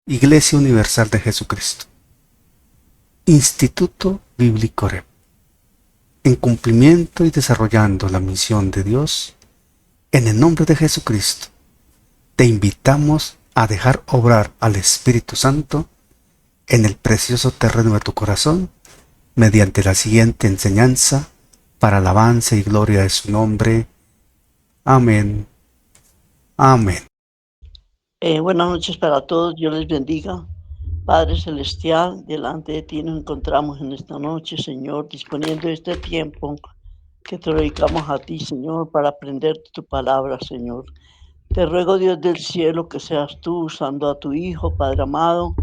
Iglesia Universal de Jesucristo. Instituto Bíblico REP. En cumplimiento y desarrollando la misión de Dios, en el nombre de Jesucristo, te invitamos a dejar obrar al Espíritu Santo en el precioso terreno de tu corazón mediante la siguiente enseñanza para alabanza y gloria de su nombre. Amén. Amén. Buenas noches para todos, Dios les bendiga. Padre Celestial, delante de ti nos encontramos en esta noche, Señor, disponiendo este tiempo que te dedicamos a ti, Señor, para aprender tu palabra, Señor. Te ruego, Dios del cielo, que seas tú usando a tu Hijo, Padre amado,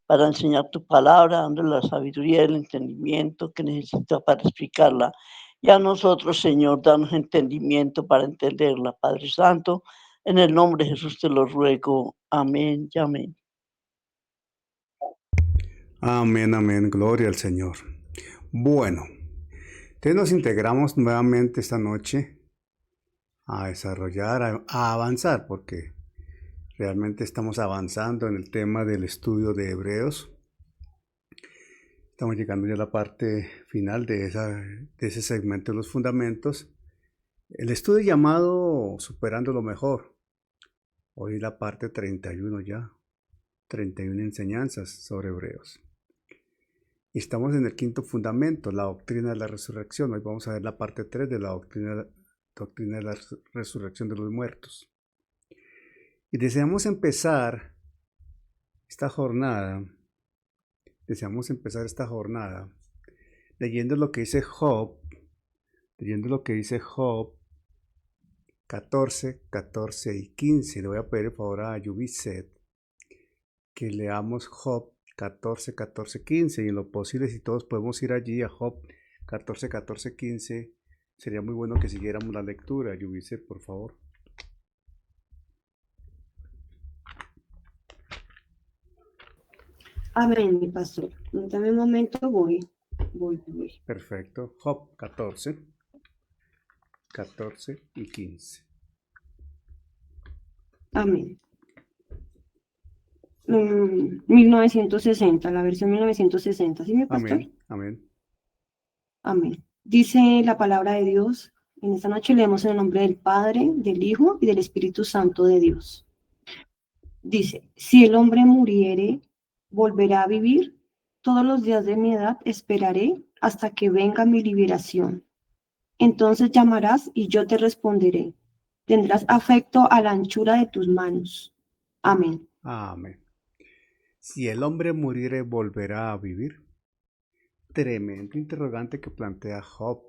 para enseñar tu palabra, dándole la sabiduría y el entendimiento que necesita para explicarla. Y a nosotros, Señor, danos entendimiento para entenderla, Padre Santo. En el nombre de Jesús te lo ruego. Amén y amén. Amén, amén. Gloria al Señor. Bueno, entonces nos integramos nuevamente esta noche a desarrollar, a avanzar, porque realmente estamos avanzando en el tema del estudio de Hebreos. Estamos llegando ya a la parte final de ese segmento de los fundamentos. El estudio llamado Superando lo Mejor. Hoy la parte 31 ya. 31 enseñanzas sobre Hebreos. Y estamos en el quinto fundamento, la doctrina de la resurrección. Hoy vamos a ver la parte 3 de la doctrina de la resurrección de los muertos. Y deseamos empezar esta jornada leyendo lo que dice Job 14, 14 y 15. Le voy a pedir el favor a Yubiset que leamos Job 14, 14, 15. Y en lo posible, si todos podemos ir allí a Job 14, 14, 15, sería muy bueno que siguiéramos la lectura. Yubiset, por favor. Amén, mi pastor. Dame un momento, voy. Perfecto. Job 14, 14 y 15. Amén. 1960, la versión 1960. ¿Sí, mi pastor? Amén, amén. Amén. Dice la palabra de Dios. En esta noche leemos en el nombre del Padre, del Hijo y del Espíritu Santo de Dios. Dice, si el hombre muriere, volverá a vivir. Todos los días de mi edad esperaré hasta que venga mi liberación. Entonces llamarás y yo te responderé. Tendrás afecto a la anchura de tus manos. Amén. Amén. Si el hombre muriere, volverá a vivir. Tremendo interrogante que plantea Job.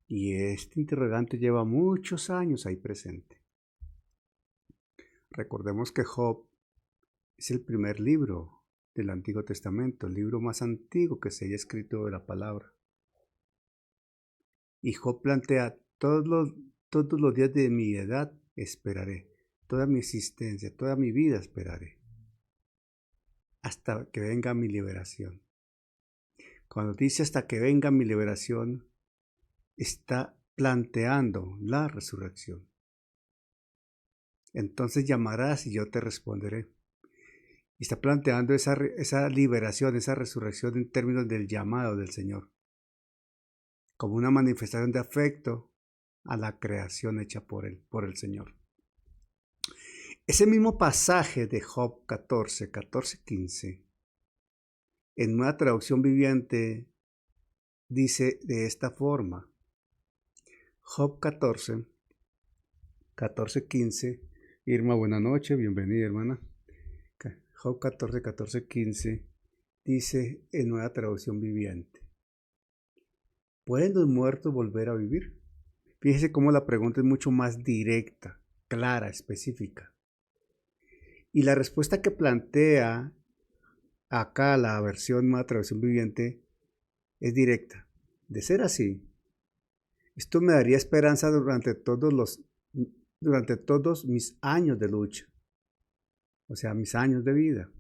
Y este interrogante lleva muchos años ahí presente. Recordemos que Job es el primer libro del Antiguo Testamento, el libro más antiguo que se haya escrito de la palabra. Y Job plantea, todos los días de mi edad esperaré, toda mi existencia, toda mi vida esperaré, hasta que venga mi liberación. Cuando dice hasta que venga mi liberación, está planteando la resurrección. Entonces llamarás y yo te responderé. Y está planteando esa liberación, esa resurrección en términos del llamado del Señor, como una manifestación de afecto a la creación hecha por el Señor. Ese mismo pasaje de Job 14, 14, 15, en Nueva Traducción Viviente, dice de esta forma. Job 14, 14, 15. Irma, buenas noches, bienvenida, hermana. Job 14, 14, 15 dice en Nueva Traducción Viviente: ¿pueden los muertos volver a vivir? Fíjese cómo la pregunta es mucho más directa, clara, específica. Y la respuesta que plantea acá la versión Nueva Traducción Viviente es directa. De ser así, esto me daría esperanza durante todos mis años de lucha, o sea, mis años de vida.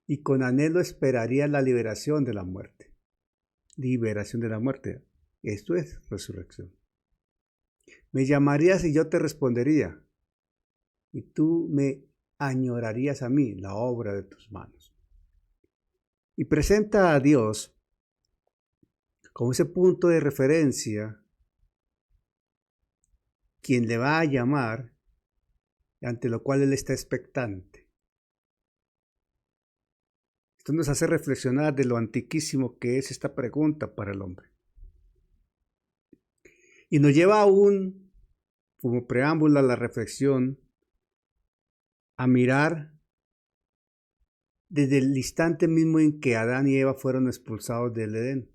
Y con anhelo esperaría la liberación de la muerte. Liberación de la muerte. Esto es resurrección. Me llamarías y yo te respondería. Y tú me añorarías a mí la obra de tus manos. Y presenta a Dios como ese punto de referencia, quien le va a llamar, ante lo cual él está expectante. Esto nos hace reflexionar de lo antiquísimo que es esta pregunta para el hombre. Y nos lleva aún, como preámbulo a la reflexión, a mirar desde el instante mismo en que Adán y Eva fueron expulsados del Edén.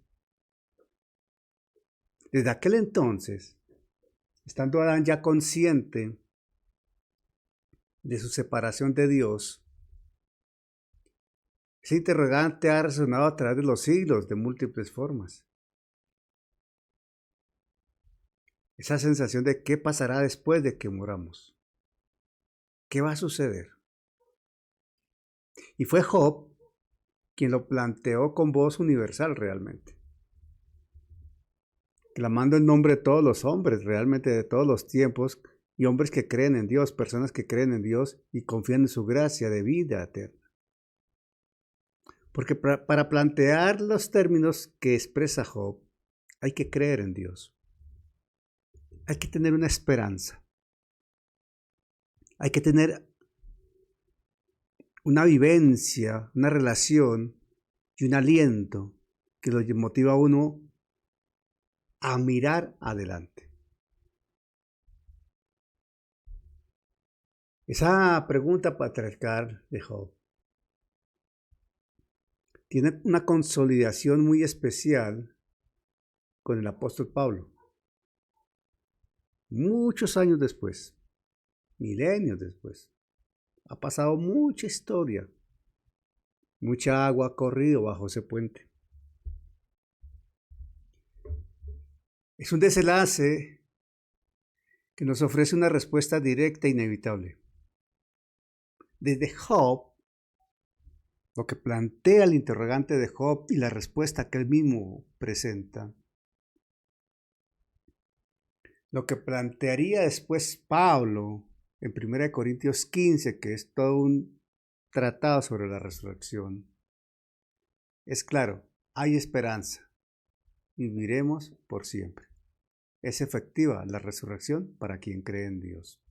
Desde aquel entonces, estando Adán ya consciente de su separación de Dios, ese interrogante ha resonado a través de los siglos de múltiples formas. Esa sensación de qué pasará después de que moramos. ¿Qué va a suceder? Y fue Job quien lo planteó con voz universal realmente, clamando en nombre de todos los hombres, realmente de todos los tiempos, y hombres que creen en Dios, personas que creen en Dios y confían en su gracia de vida eterna. Porque para plantear los términos que expresa Job, hay que creer en Dios. Hay que tener una esperanza. Hay que tener una vivencia, una relación y un aliento que lo motiva a uno a mirar adelante. Esa pregunta patriarcal de Job tiene una consolidación muy especial con el apóstol Pablo. Muchos años después, milenios después, ha pasado mucha historia, mucha agua ha corrido bajo ese puente. Es un desenlace que nos ofrece una respuesta directa e inevitable. Desde Job, lo que plantea el interrogante de Job y la respuesta que él mismo presenta, lo que plantearía después Pablo en 1 Corintios 15, que es todo un tratado sobre la resurrección, es claro, hay esperanza, viviremos por siempre. Es efectiva la resurrección para quien cree en Dios.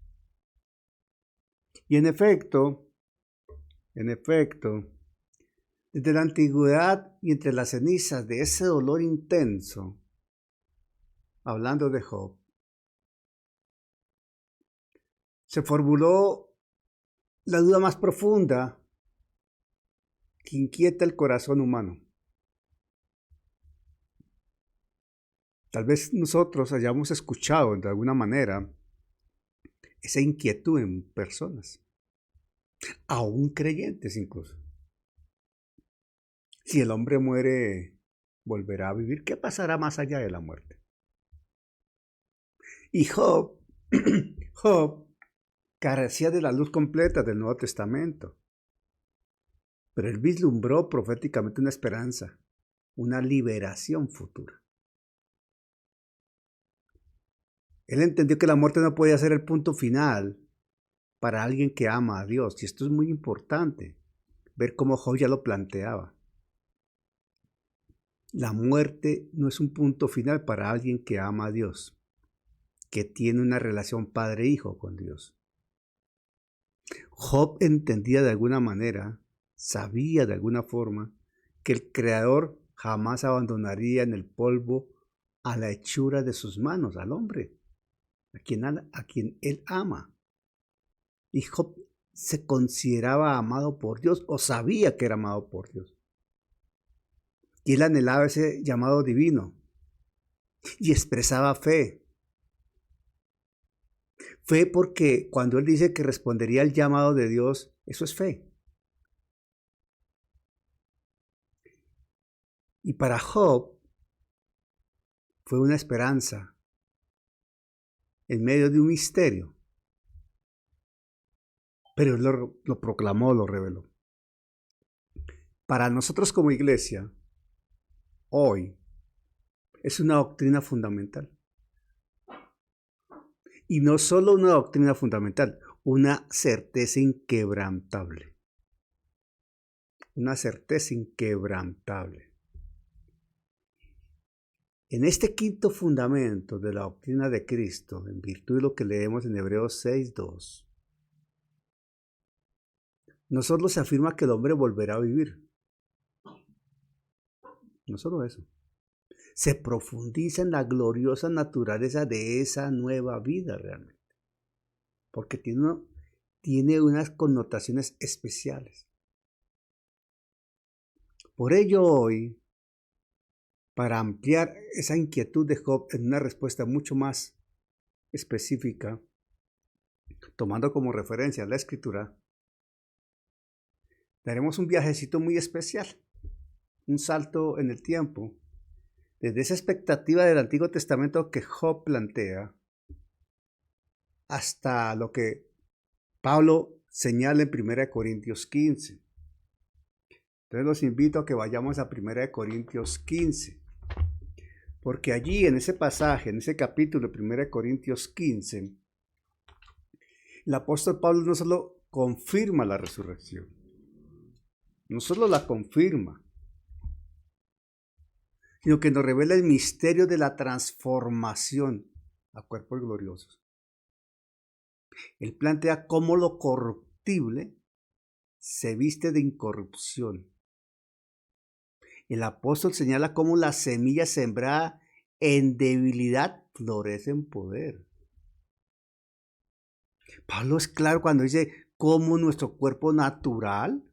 Y en efecto, desde la antigüedad y entre las cenizas de ese dolor intenso, hablando de Job, se formuló la duda más profunda que inquieta el corazón humano. Tal vez nosotros hayamos escuchado de alguna manera esa inquietud en personas, aún creyentes incluso. Si el hombre muere, ¿volverá a vivir? ¿Qué pasará más allá de la muerte? Y Job carecía de la luz completa del Nuevo Testamento, pero él vislumbró proféticamente una esperanza, una liberación futura. Él entendió que la muerte no podía ser el punto final para alguien que ama a Dios, y esto es muy importante, ver cómo Job ya lo planteaba. La muerte no es un punto final para alguien que ama a Dios, que tiene una relación padre-hijo con Dios. Job entendía de alguna manera, sabía de alguna forma, que el Creador jamás abandonaría en el polvo a la hechura de sus manos, al hombre, a quien él ama. Y Job se consideraba amado por Dios, o sabía que era amado por Dios. Y él anhelaba ese llamado divino y expresaba fe. Fe porque cuando él dice que respondería al llamado de Dios, eso es fe. Y para Job fue una esperanza en medio de un misterio. Pero él lo proclamó, lo reveló. Para nosotros como iglesia, hoy, es una doctrina fundamental. Y no solo una doctrina fundamental, una certeza inquebrantable. Una certeza inquebrantable. En este quinto fundamento de la doctrina de Cristo, en virtud de lo que leemos en Hebreos 6:2, no solo se afirma que el hombre volverá a vivir, no solo eso, se profundiza en la gloriosa naturaleza de esa nueva vida realmente, porque tiene unas connotaciones especiales. Por ello hoy, para ampliar esa inquietud de Job en una respuesta mucho más específica, tomando como referencia la Escritura, daremos un viajecito muy especial, un salto en el tiempo, desde esa expectativa del Antiguo Testamento que Job plantea, hasta lo que Pablo señala en 1 Corintios 15. Entonces los invito a que vayamos a 1 Corintios 15, porque allí en ese pasaje, en ese capítulo de 1 Corintios 15, el apóstol Pablo no solo confirma la resurrección, no solo la confirma, sino que nos revela el misterio de la transformación a cuerpos gloriosos. Él plantea cómo lo corruptible se viste de incorrupción. El apóstol señala cómo la semilla sembrada en debilidad florece en poder. Pablo es claro cuando dice cómo nuestro cuerpo natural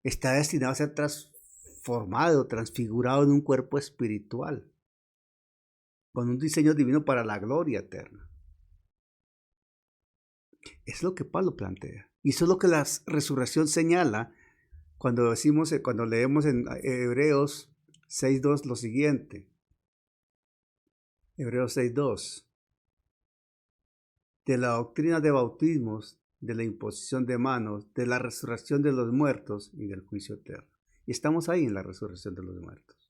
está destinado a ser transformado, transfigurado en un cuerpo espiritual, con un diseño divino para la gloria eterna. Es lo que Pablo plantea. Y eso es lo que la resurrección señala cuando leemos en Hebreos 6:2 lo siguiente. Hebreos 6:2. De la doctrina de bautismos, de la imposición de manos, de la resurrección de los muertos y del juicio eterno. Y estamos ahí en la resurrección de los muertos.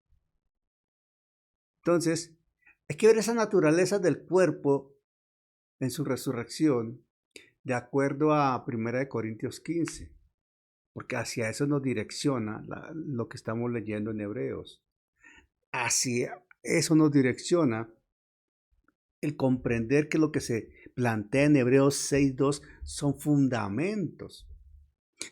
Entonces, hay que ver esa naturaleza del cuerpo en su resurrección de acuerdo a 1 Corintios 15, porque hacia eso nos direcciona lo que estamos leyendo en Hebreos. Hacia eso nos direcciona el comprender que lo que se plantea en Hebreos 6:2 son fundamentos,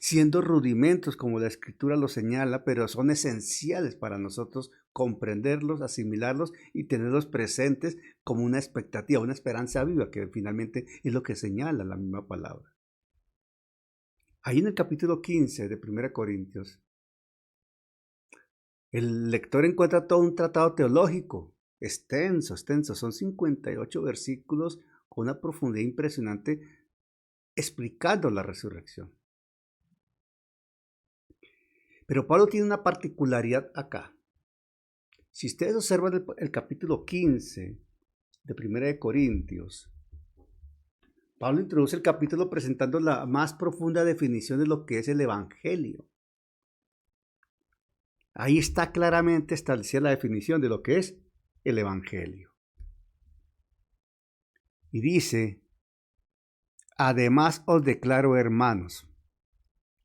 siendo rudimentos como la Escritura lo señala, pero son esenciales para nosotros comprenderlos, asimilarlos y tenerlos presentes como una expectativa, una esperanza viva, que finalmente es lo que señala la misma palabra. Ahí en el capítulo 15 de 1 Corintios, el lector encuentra todo un tratado teológico, extenso, son 58 versículos con una profundidad impresionante explicando la resurrección. Pero Pablo tiene una particularidad acá. Si ustedes observan el capítulo 15 de 1 Corintios, Pablo introduce el capítulo presentando la más profunda definición de lo que es el Evangelio. Ahí está claramente establecida la definición de lo que es el Evangelio. Y dice, además os declaro, hermanos,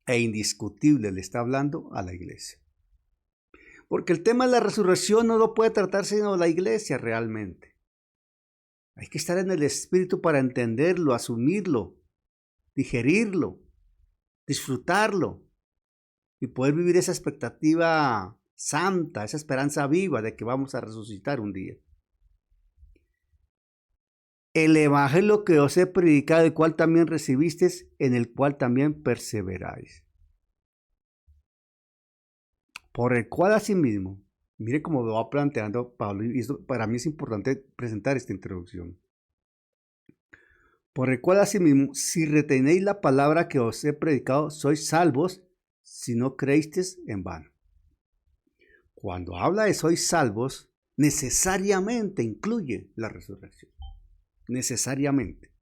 e indiscutible le está hablando a la iglesia. Porque el tema de la resurrección no lo puede tratar sino la iglesia realmente. Hay que estar en el Espíritu para entenderlo, asumirlo, digerirlo, disfrutarlo y poder vivir esa expectativa santa, esa esperanza viva de que vamos a resucitar un día. El evangelio que os he predicado, el cual también recibisteis, en el cual también perseveráis. Por el cual asimismo, mire cómo lo va planteando Pablo, y esto para mí es importante presentar esta introducción. Por el cual asimismo, si retenéis la palabra que os he predicado, sois salvos, si no creísteis en vano. Cuando habla de sois salvos, necesariamente incluye la resurrección. Necesariamente.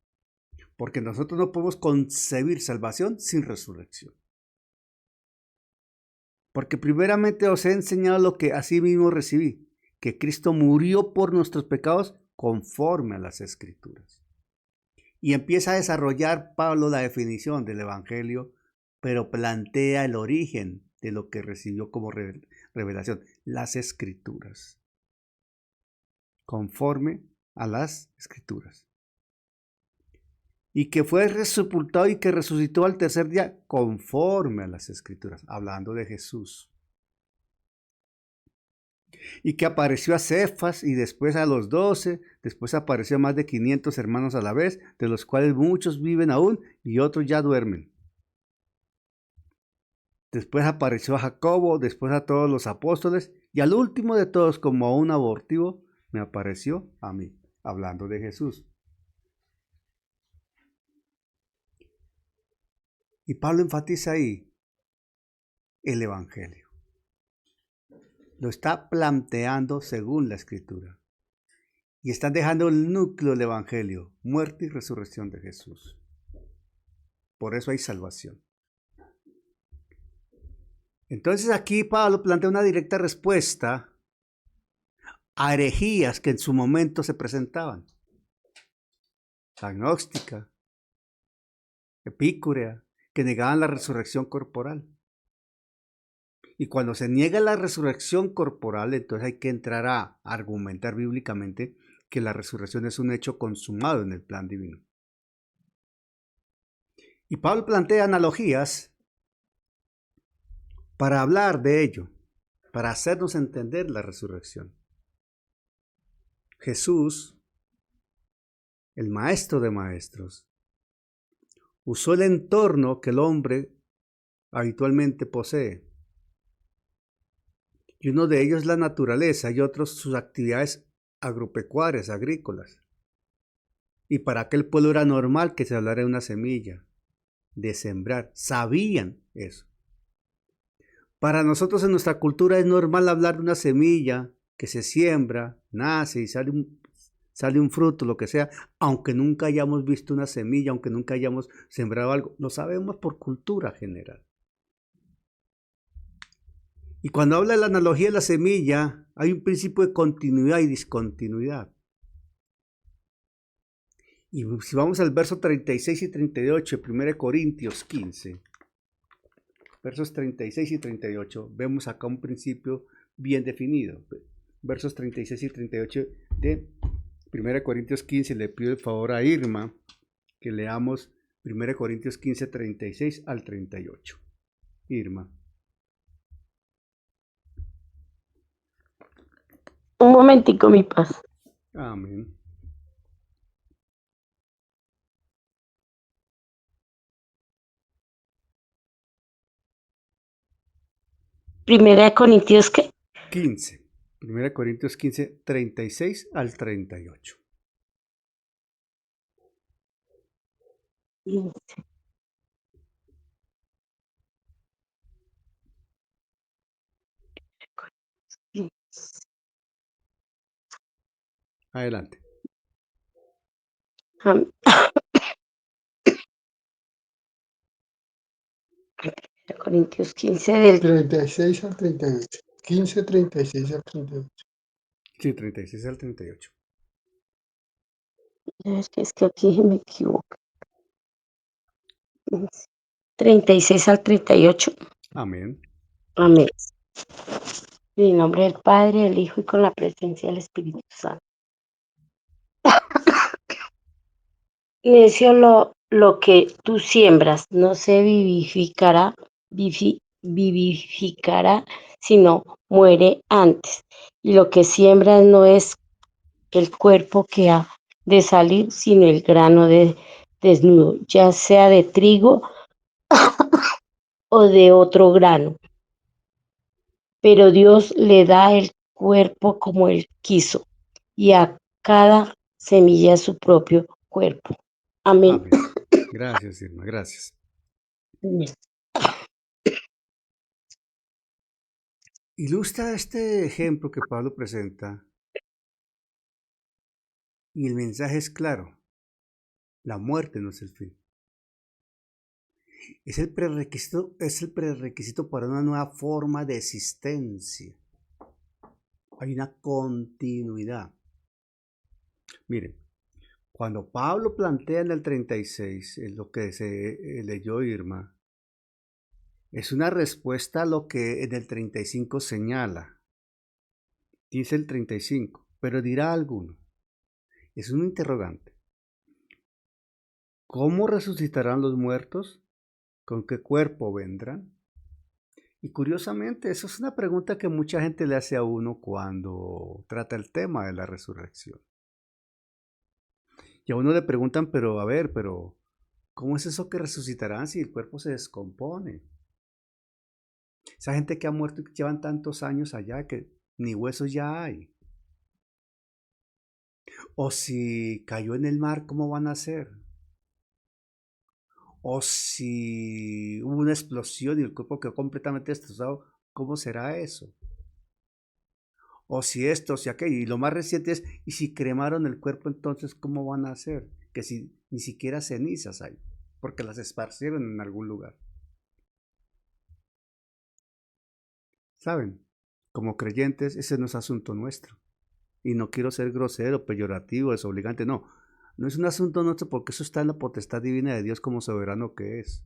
Porque nosotros no podemos concebir salvación sin resurrección. Porque primeramente os he enseñado lo que asimismo recibí, que Cristo murió por nuestros pecados conforme a las Escrituras. Y empieza a desarrollar Pablo la definición del Evangelio, pero plantea el origen de lo que recibió como revelación, las Escrituras, conforme a las Escrituras. Y que fue sepultado y que resucitó al tercer día, conforme a las Escrituras, hablando de Jesús. Y que apareció a Cefas y después a los 12, después apareció a más de 500 hermanos a la vez, de los cuales muchos viven aún y otros ya duermen. Después apareció a Jacobo, después a todos los apóstoles y al último de todos, como a un abortivo, me apareció a mí, hablando de Jesús. Y Pablo enfatiza ahí el Evangelio. Lo está planteando según la Escritura. Y está dejando el núcleo del Evangelio, muerte y resurrección de Jesús. Por eso hay salvación. Entonces aquí Pablo plantea una directa respuesta a herejías que en su momento se presentaban. La gnóstica, epicúrea, que negaban la resurrección corporal. Y cuando se niega la resurrección corporal, entonces hay que entrar a argumentar bíblicamente que la resurrección es un hecho consumado en el plan divino. Y Pablo plantea analogías para hablar de ello, para hacernos entender la resurrección. Jesús, el maestro de maestros, usó el entorno que el hombre habitualmente posee. Y uno de ellos es la naturaleza y otros sus actividades agropecuarias, agrícolas. Y para aquel pueblo era normal que se hablara de una semilla, de sembrar. Sabían eso. Para nosotros en nuestra cultura es normal hablar de una semilla que se siembra, nace y sale un fruto, lo que sea, aunque nunca hayamos visto una semilla, aunque nunca hayamos sembrado algo. Lo sabemos por cultura general. Y cuando habla de la analogía de la semilla, hay un principio de continuidad y discontinuidad. Y si vamos al verso 36 y 38, 1 Corintios 15, versos 36 y 38, vemos acá un principio bien definido. Versos 36 y 38 de 1 Corintios 15, le pido el favor a Irma que leamos 1 Corintios 15, 36 al 38. Irma. Un momentico, mi paz. Amén. Primera de Corintios, ¿qué? 15. 1 Corintios 15, 36 al 38. Adelante. Corintios 15 del 36 al 38. 15, 36 al 38. Sí, 36 al 38. Es que aquí me equivoco. 36 al 38. Amén. Amén. En el nombre del Padre, del Hijo y con la presencia del Espíritu Santo. Necio, lo que tú siembras no se vivificará, sino muere antes. Y lo que siembras no es el cuerpo que ha de salir, sino el grano desnudo, ya sea de trigo o de otro grano. Pero Dios le da el cuerpo como Él quiso, y a cada semilla su propio cuerpo. Amén. Amén. Gracias, Irma, gracias. Ilustra este ejemplo que Pablo presenta y el mensaje es claro. La muerte no es el fin. Es el prerequisito para una nueva forma de existencia. Hay una continuidad. Miren, Cuando Pablo plantea en el 36, en lo que se leyó Irma, es una respuesta a lo que en el 35 señala. Dice el 35, pero dirá alguno. Es un interrogante. ¿Cómo resucitarán los muertos? ¿Con qué cuerpo vendrán? Y curiosamente, eso es una pregunta que mucha gente le hace a uno cuando trata el tema de la resurrección. Y a uno le preguntan, pero a ver, ¿cómo es eso que resucitarán si el cuerpo se descompone? Esa gente que ha muerto y que llevan tantos años allá que ni huesos ya hay. O si cayó en el mar, ¿cómo van a ser? O si hubo una explosión y el cuerpo quedó completamente destrozado, ¿cómo será eso? O si esto, o si aquello. Y lo más reciente es, ¿y si cremaron el cuerpo entonces cómo van a hacer? Que si ni siquiera cenizas hay, porque las esparcieron en algún lugar. ¿Saben? Como creyentes, ese no es asunto nuestro. Y no quiero ser grosero, peyorativo, desobligante, no. No es un asunto nuestro porque eso está en la potestad divina de Dios como soberano que es.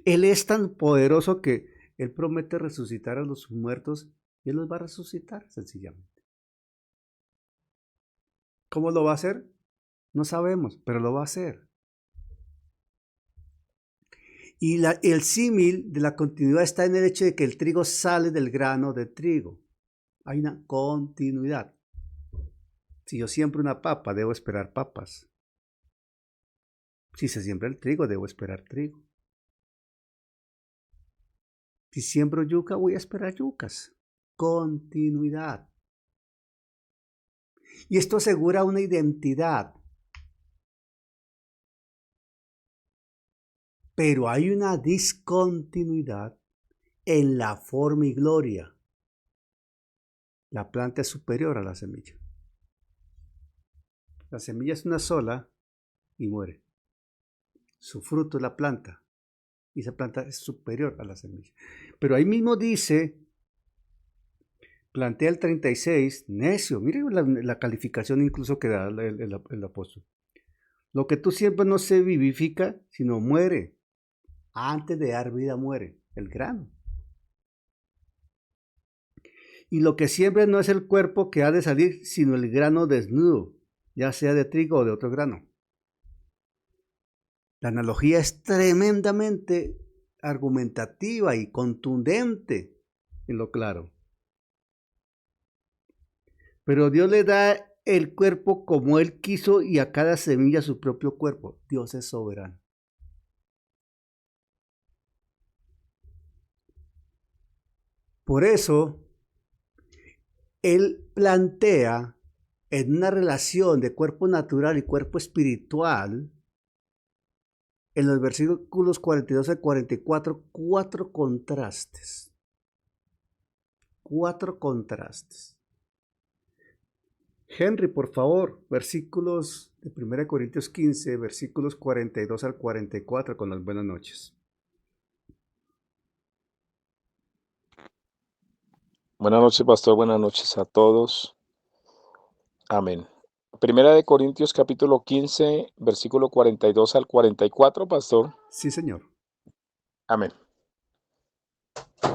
Él es tan poderoso que Él promete resucitar a los muertos y Él los va a resucitar sencillamente. ¿Cómo lo va a hacer? No sabemos, pero lo va a hacer. Y el símil de la continuidad está en el hecho de que el trigo sale del grano de trigo. Hay una continuidad. Si yo siembro una papa, debo esperar papas. Si se siembra el trigo, debo esperar trigo. Si siembro yuca, voy a esperar yucas. Continuidad. Y esto asegura una identidad. Pero hay una discontinuidad en la forma y gloria. La planta es superior a la semilla. La semilla es una sola y muere. Su fruto es la planta. Y esa planta es superior a la semilla. Pero ahí mismo dice, plantea el 36, necio. Miren la calificación incluso que da el apóstol. Lo que tú siembras no se vivifica, sino muere. Antes de dar vida muere el grano. Y lo que siembra no es el cuerpo que ha de salir, sino el grano desnudo, ya sea de trigo o de otro grano. La analogía es tremendamente argumentativa y contundente en lo claro. Pero Dios le da el cuerpo como Él quiso y a cada semilla su propio cuerpo. Dios es soberano. Por eso, Él plantea en una relación de cuerpo natural y cuerpo espiritual, en los versículos 42 al 44, cuatro contrastes. Cuatro contrastes. Henry, por favor, versículos de 1 Corintios 15, versículos 42 al 44, con las buenas noches. Buenas noches, pastor. Buenas noches a todos. Amén. Primera de Corintios capítulo 15, versículo 42 al 44, pastor. Sí, señor. Amén.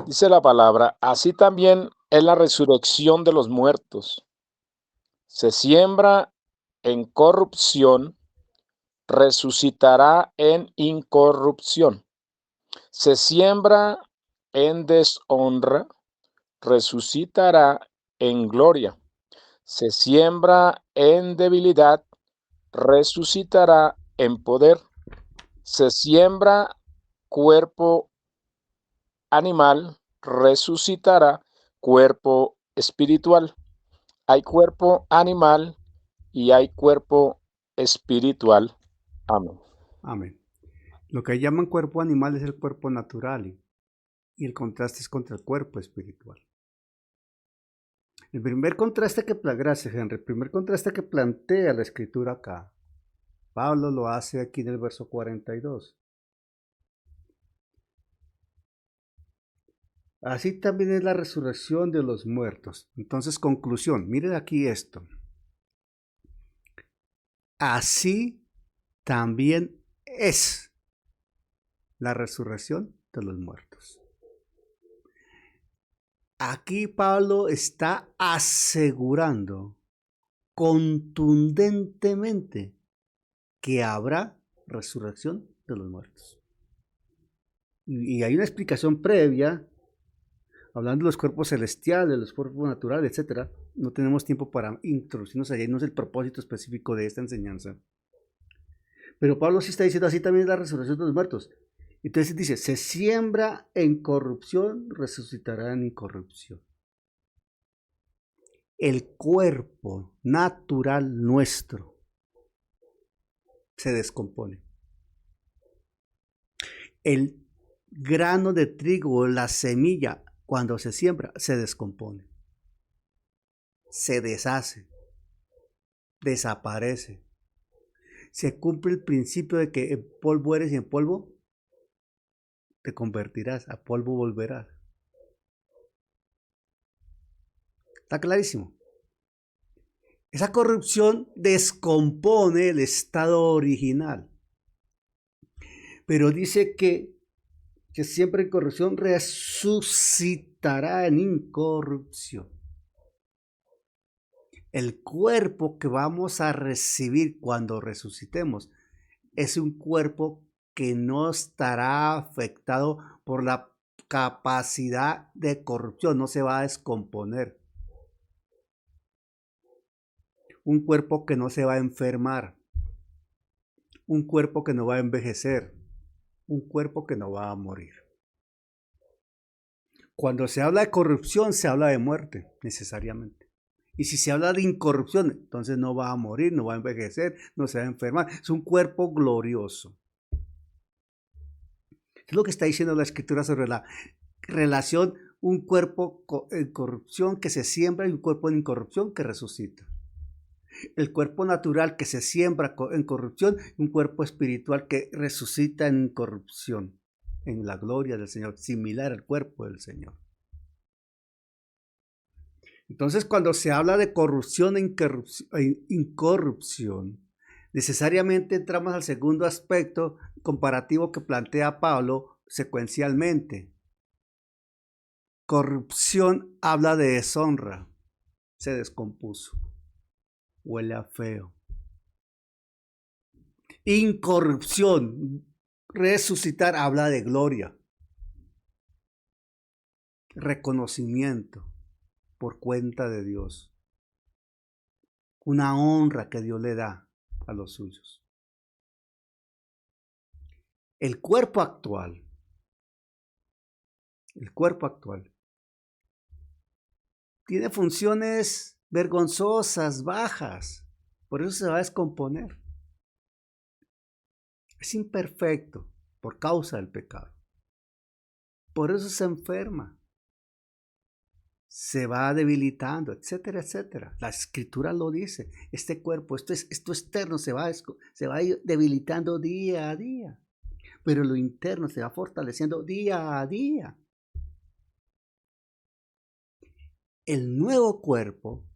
Dice la palabra, así también es la resurrección de los muertos. Se siembra en corrupción, resucitará en incorrupción. Se siembra en deshonra, resucitará en gloria. Se siembra en debilidad, resucitará en poder. Se siembra cuerpo animal, resucitará cuerpo espiritual. Hay cuerpo animal y hay cuerpo espiritual. Amén. Amén. Lo que llaman cuerpo animal es el cuerpo natural y el contraste es contra el cuerpo espiritual. Gracias, Henry. El primer contraste que plantea la escritura acá, Pablo lo hace aquí en el verso 42. Así también es la resurrección de los muertos. Entonces, conclusión, miren aquí esto. así también es la resurrección de los muertos. Aquí Pablo está asegurando contundentemente que habrá resurrección de los muertos. Y hay una explicación previa, hablando de los cuerpos celestiales, los cuerpos naturales, etc. No tenemos tiempo para introducirnos allá, y no es el propósito específico de esta enseñanza. Pero Pablo sí está diciendo, así también es la resurrección de los muertos. Entonces dice, se siembra en corrupción, resucitará en incorrupción. El cuerpo natural nuestro se descompone. El grano de trigo, la semilla, cuando se siembra, se descompone. Se deshace. Desaparece. Se cumple el principio de que en polvo eres y en polvo te convertirás, a polvo volverás. Está clarísimo. Esa corrupción descompone el estado original. Pero dice que siempre en corrupción resucitará en incorrupción. El cuerpo que vamos a recibir cuando resucitemos es un cuerpo que no estará afectado por la capacidad de corrupción, no se va a descomponer. Un cuerpo que no se va a enfermar, un cuerpo que no va a envejecer, un cuerpo que no va a morir. Cuando se habla de corrupción, se habla de muerte, necesariamente. Y si se habla de incorrupción, entonces no va a morir, no va a envejecer, no se va a enfermar. Es un cuerpo glorioso. Es lo que está diciendo la Escritura sobre la relación, un cuerpo en corrupción que se siembra y un cuerpo en incorrupción que resucita. El cuerpo natural que se siembra en corrupción y un cuerpo espiritual que resucita en incorrupción, en la gloria del Señor, similar al cuerpo del Señor. Entonces, cuando se habla de corrupción e incorrupción, necesariamente entramos al segundo aspecto comparativo que plantea Pablo secuencialmente. Corrupción habla de deshonra, se descompuso, huele a feo. Incorrupción, resucitar, habla de gloria, reconocimiento por cuenta de Dios, una honra que Dios le da a los suyos. El cuerpo actual tiene funciones vergonzosas, bajas, por eso se va a descomponer. Es imperfecto por causa del pecado. Por eso se enferma, se va debilitando, etcétera, etcétera. La Escritura lo dice. Este cuerpo, esto externo se va a ir debilitando día a día, pero lo interno se va fortaleciendo día a día. El nuevo cuerpo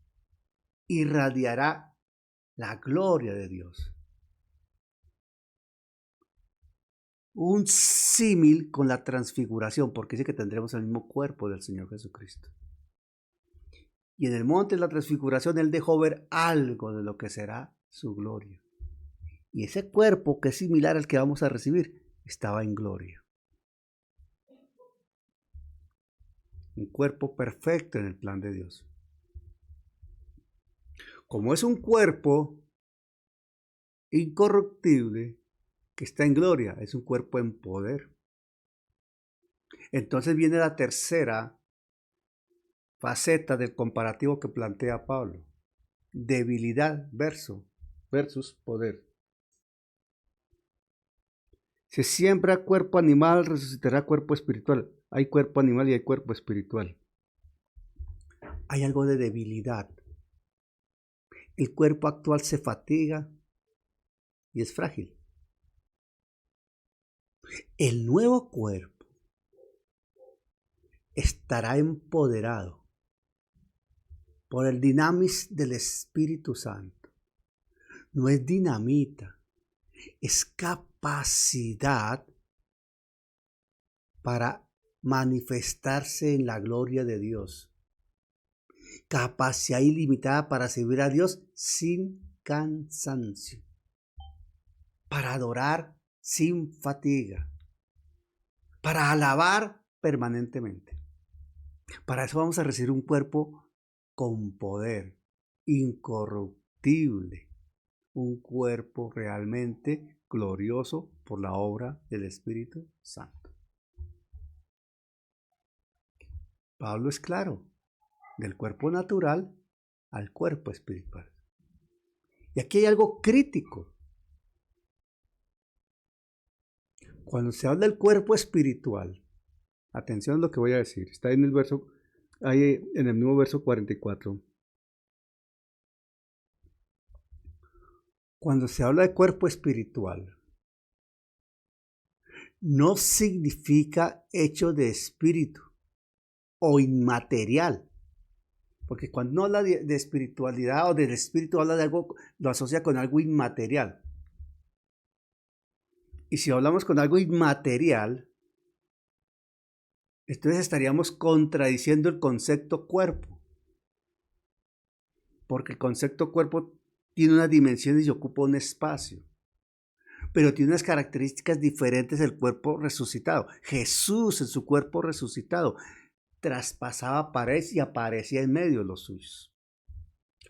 irradiará la gloria de Dios. Un símil con la transfiguración, porque dice que tendremos el mismo cuerpo del Señor Jesucristo. Y en el monte de la transfiguración Él dejó ver algo de lo que será su gloria. Y ese cuerpo, que es similar al que vamos a recibir, estaba en gloria. Un cuerpo perfecto en el plan de Dios. Como es un cuerpo incorruptible que está en gloria, es un cuerpo en poder. Entonces viene la tercera faceta del comparativo que plantea Pablo. Debilidad versus poder. Se siembra cuerpo animal, resucitará cuerpo espiritual. Hay cuerpo animal y hay cuerpo espiritual. Hay algo de debilidad. El cuerpo actual se fatiga y es frágil. El nuevo cuerpo estará empoderado por el dinamis del Espíritu Santo. no es dinamita, es capacidad para manifestarse en la gloria de Dios. Capacidad ilimitada para servir a Dios sin cansancio. Para adorar sin fatiga. Para alabar permanentemente. Para eso vamos a recibir un cuerpo con poder, incorruptible. Un cuerpo realmente glorioso por la obra del Espíritu Santo. Pablo es claro, del cuerpo natural al cuerpo espiritual. Y aquí hay algo crítico. Cuando se habla del cuerpo espiritual, atención a lo que voy a decir, está en el verso, ahí en el mismo verso 44. Cuando se habla de cuerpo espiritual, no significa hecho de espíritu o inmaterial. Porque cuando uno habla de espiritualidad o del espíritu, habla de algo, lo asocia con algo inmaterial. Y si hablamos con algo inmaterial, entonces estaríamos contradiciendo el concepto cuerpo. Porque el concepto cuerpo tiene unas dimensiones y ocupa un espacio. Pero tiene unas características diferentes del cuerpo resucitado. Jesús en su cuerpo resucitado traspasaba paredes y aparecía en medio de los suyos.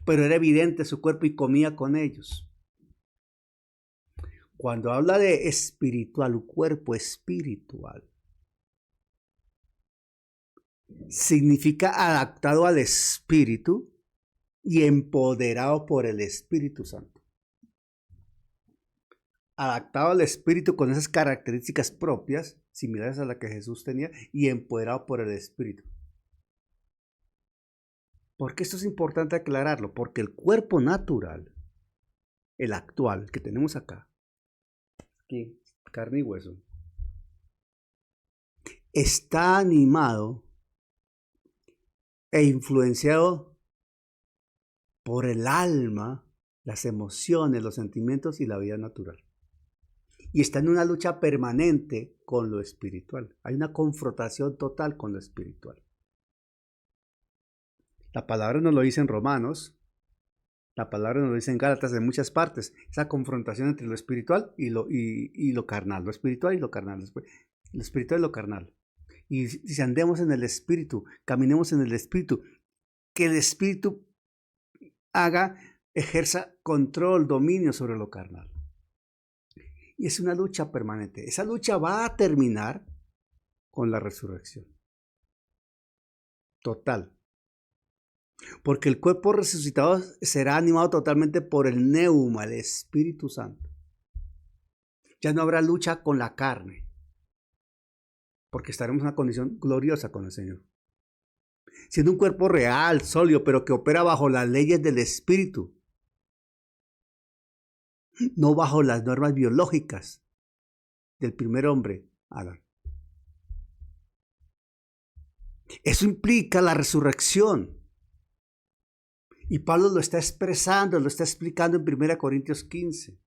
Pero era evidente su cuerpo y comía con ellos. Cuando habla de espiritual, un cuerpo espiritual, significa adaptado al Espíritu y empoderado por el Espíritu Santo. Adaptado al Espíritu con esas características propias, similares a las que Jesús tenía, y empoderado por el Espíritu. ¿Por qué esto es importante aclararlo? Porque el cuerpo natural, el actual que tenemos acá, aquí, carne y hueso, está animado e influenciado por el alma, las emociones, los sentimientos y la vida natural. Y está en una lucha permanente con lo espiritual. Hay una confrontación total con lo espiritual. La palabra nos lo dice en Romanos, la palabra nos lo dice en Gálatas, en muchas partes. Esa confrontación entre lo espiritual y lo carnal. Lo espiritual y lo carnal. Lo espiritual y lo carnal. Y si andemos en el espíritu, caminemos en el espíritu, que el espíritu ejerza control, dominio sobre lo carnal. Y es una lucha permanente. Esa lucha va a terminar con la resurrección. Total. Porque el cuerpo resucitado será animado totalmente por el neuma, el Espíritu Santo. Ya no habrá lucha con la carne. Porque estaremos en una condición gloriosa con el Señor. Siendo un cuerpo real, sólido, pero que opera bajo las leyes del Espíritu. No bajo las normas biológicas del primer hombre, Adán. Eso implica la resurrección. Y Pablo lo está expresando, lo está explicando en 1 Corintios 15.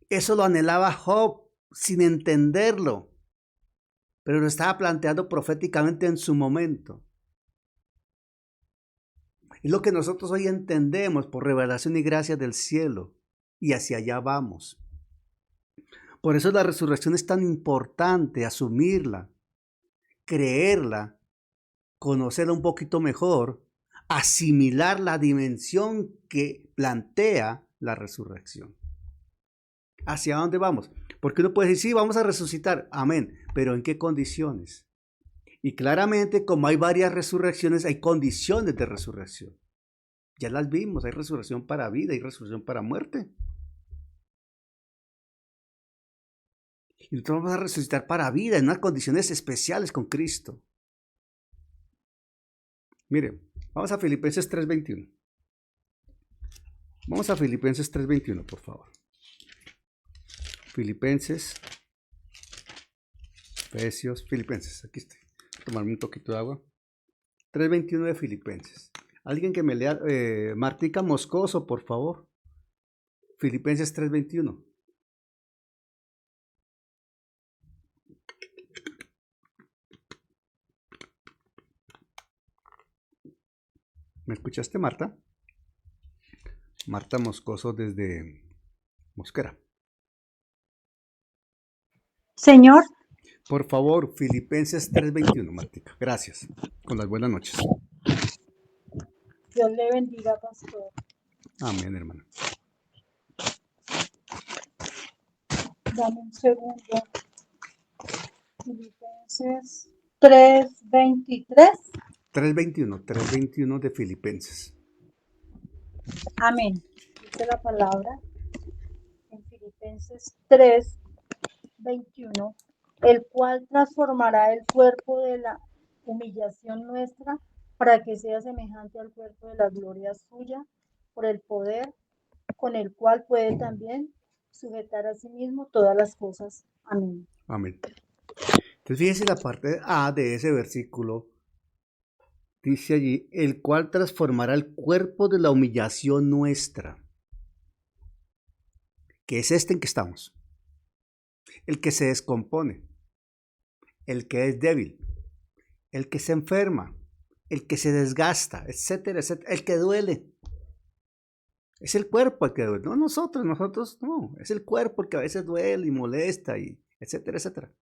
Eso lo anhelaba Job sin entenderlo, pero lo estaba planteando proféticamente en su momento. Es lo que nosotros hoy entendemos por revelación y gracia del cielo, y hacia allá vamos. Por eso la resurrección es tan importante, asumirla, creerla, conocerla un poquito mejor, asimilar la dimensión que plantea la resurrección. ¿Hacia dónde vamos? Porque uno puede decir, sí, vamos a resucitar, amén, pero ¿en qué condiciones? Y claramente, como hay varias resurrecciones, hay condiciones de resurrección. Ya las vimos, hay resurrección para vida, hay resurrección para muerte. Y nosotros vamos a resucitar para vida en unas condiciones especiales con Cristo. Mire, vamos a Filipenses 3:21. Vamos a Filipenses 3:21, por favor. Filipenses, aquí estoy. Tomarme un poquito de agua. 3:21 de Filipenses. Alguien que me lea, Martica Moscoso, por favor. Filipenses 3:21. ¿Me escuchaste, Marta? Marta Moscoso desde Mosquera. Señor, Por favor, Filipenses 3:21, Martica. Gracias. Con las buenas noches. Dios le bendiga, pastor. Amén, hermano. Dame un segundo. Filipenses 3:23. 3:21 de Filipenses. Amén. Dice la palabra en Filipenses 3:21, el cual transformará el cuerpo de la humillación nuestra para que sea semejante al cuerpo de la gloria suya, por el poder con el cual puede también sujetar a sí mismo todas las cosas. Amén. Amén. Entonces fíjese la parte A de ese versículo. Dice allí, el cual transformará el cuerpo de la humillación nuestra, que es este en que estamos, el que se descompone, el que es débil, el que se enferma, el que se desgasta, etcétera, etcétera, el que duele. Es el cuerpo el que duele, no nosotros no, es el cuerpo el que a veces duele y molesta, y etcétera, etcétera.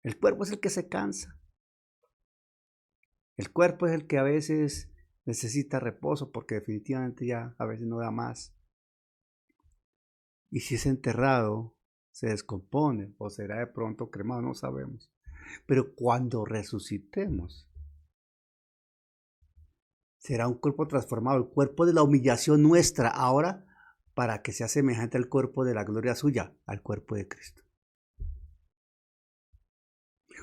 El cuerpo es el que se cansa. El cuerpo es el que a veces necesita reposo porque definitivamente ya a veces no da más. Y si es enterrado, se descompone o será de pronto cremado, no sabemos. Pero cuando resucitemos, será un cuerpo transformado, el cuerpo de la humillación nuestra ahora para que sea semejante al cuerpo de la gloria suya, al cuerpo de Cristo.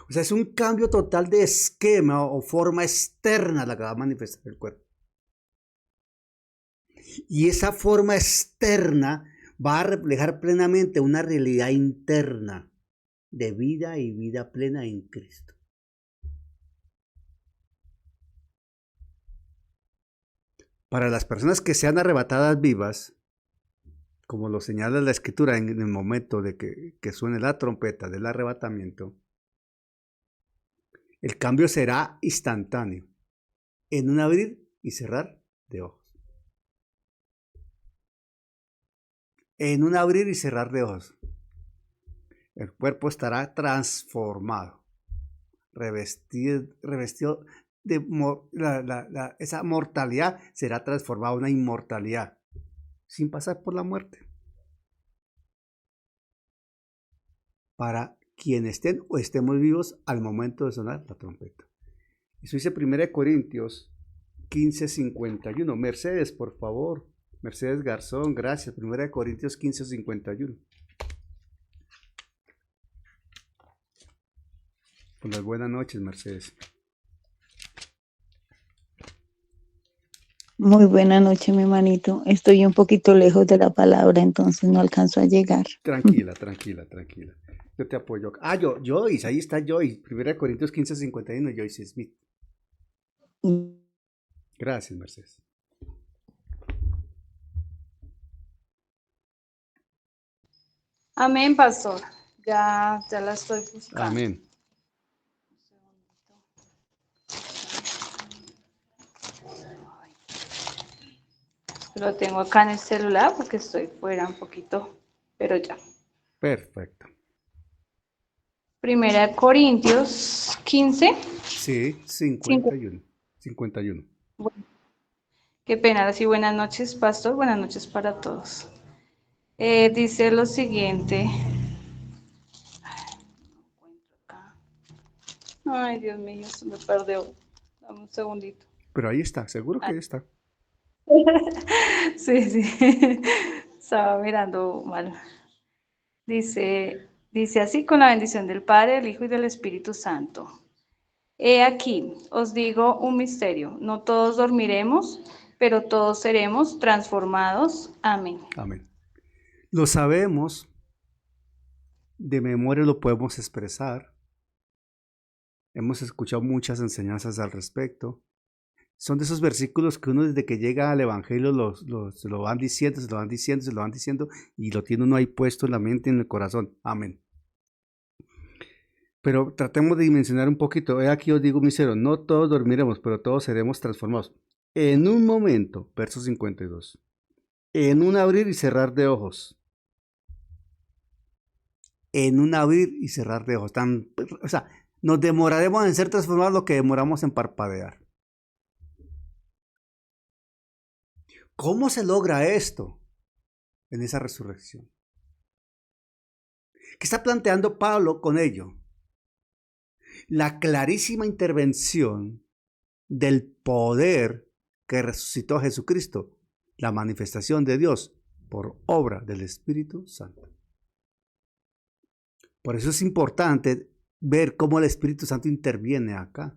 O sea, es un cambio total de esquema o forma externa la que va a manifestar el cuerpo. Y esa forma externa va a reflejar plenamente una realidad interna de vida y vida plena en Cristo. Para las personas que sean arrebatadas vivas, como lo señala la Escritura en el momento de que suene la trompeta del arrebatamiento, el cambio será instantáneo, en un abrir y cerrar de ojos. En un abrir y cerrar de ojos. El cuerpo estará transformado, revestido de esa mortalidad será transformada en una inmortalidad, sin pasar por la muerte. Para quienes estén o estemos vivos al momento de sonar la trompeta. Eso dice 1 Corintios 15:51. Mercedes, por favor. Mercedes Garzón, gracias. 1 Corintios 15:51. Pues buenas noches, Mercedes. Muy buena noche, mi hermanito. Estoy un poquito lejos de la palabra, entonces no alcanzo a llegar. Tranquila. Yo te apoyo. Joyce, ahí está Joyce. 1 Corintios 15:51, Joyce Smith. Gracias, Mercedes. Amén, pastor. Ya la estoy buscando. Amén. Lo tengo acá en el celular porque estoy fuera un poquito, pero ya. Perfecto. 1 Corintios 15. Sí, 51. Bueno, qué pena, así buenas noches, pastor, buenas noches para todos. Dice lo siguiente. Ay, Dios mío, se me perdió. Dame un segundito. Pero ahí está, seguro que ahí está. Sí, estaba mirando mal. Dice así: con la bendición del Padre, del Hijo y del Espíritu Santo. He aquí, os digo un misterio, no todos dormiremos, pero todos seremos transformados. Amén. Amén. Lo sabemos, de memoria lo podemos expresar. Hemos escuchado muchas enseñanzas al respecto. Son de esos versículos que uno desde que llega al Evangelio se lo van diciendo, se lo van diciendo, se lo van diciendo y lo tiene uno ahí puesto en la mente y en el corazón. Amén. Pero tratemos de dimensionar un poquito. Aquí os digo, mis hermanos, no todos dormiremos, pero todos seremos transformados. En un momento, verso 52, en un abrir y cerrar de ojos. En un abrir y cerrar de ojos. O sea, nos demoraremos en ser transformados lo que demoramos en parpadear. ¿Cómo se logra esto en esa resurrección? ¿Qué está planteando Pablo con ello? La clarísima intervención del poder que resucitó a Jesucristo, la manifestación de Dios por obra del Espíritu Santo. Por eso es importante ver cómo el Espíritu Santo interviene acá.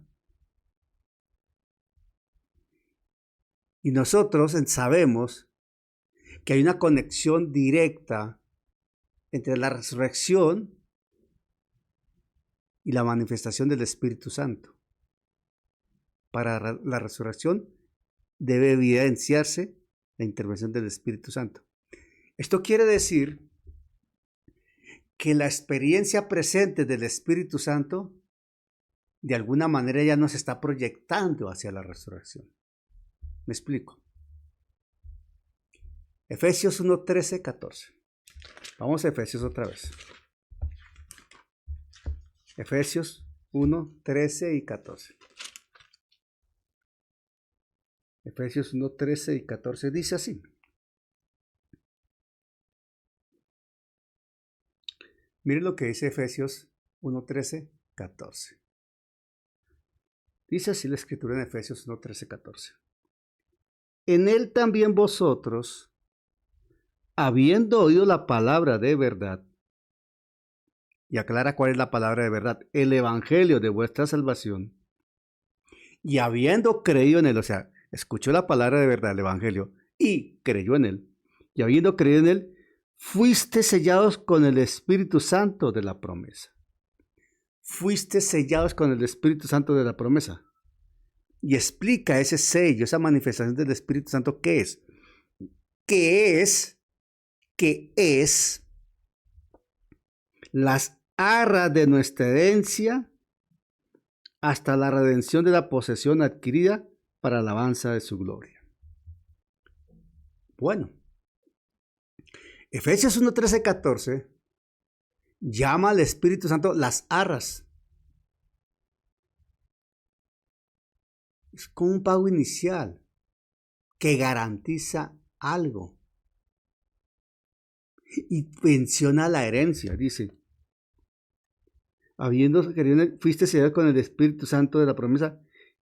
Y nosotros sabemos que hay una conexión directa entre la resurrección y la manifestación del Espíritu Santo. Para la resurrección debe evidenciarse la intervención del Espíritu Santo. Esto quiere decir que la experiencia presente del Espíritu Santo de alguna manera ya nos está proyectando hacia la resurrección. Me explico. Efesios 1, 13, 14. Vamos a Efesios otra vez. Efesios 1, 13 y 14. Efesios 1, 13 y 14 dice así. Miren lo que dice Efesios 1, 13, 14. Dice así la escritura en Efesios 1, 13, 14. En él también vosotros, habiendo oído la palabra de verdad, y aclara cuál es la palabra de verdad, el evangelio de vuestra salvación, y habiendo creído en él, o sea, escuchó la palabra de verdad, el evangelio, y creyó en él, y habiendo creído en él, fuiste sellados con el Espíritu Santo de la promesa. Fuiste sellados con el Espíritu Santo de la promesa. Y explica ese sello, esa manifestación del Espíritu Santo, ¿qué es? ¿Qué es las arras de nuestra herencia hasta la redención de la posesión adquirida para alabanza de su gloria? Bueno, Efesios 1, 13, 14 llama al Espíritu Santo las arras. Es como un pago inicial que garantiza algo. Y menciona la herencia, dice. Habiendo querido, fuiste sellado con el Espíritu Santo de la promesa,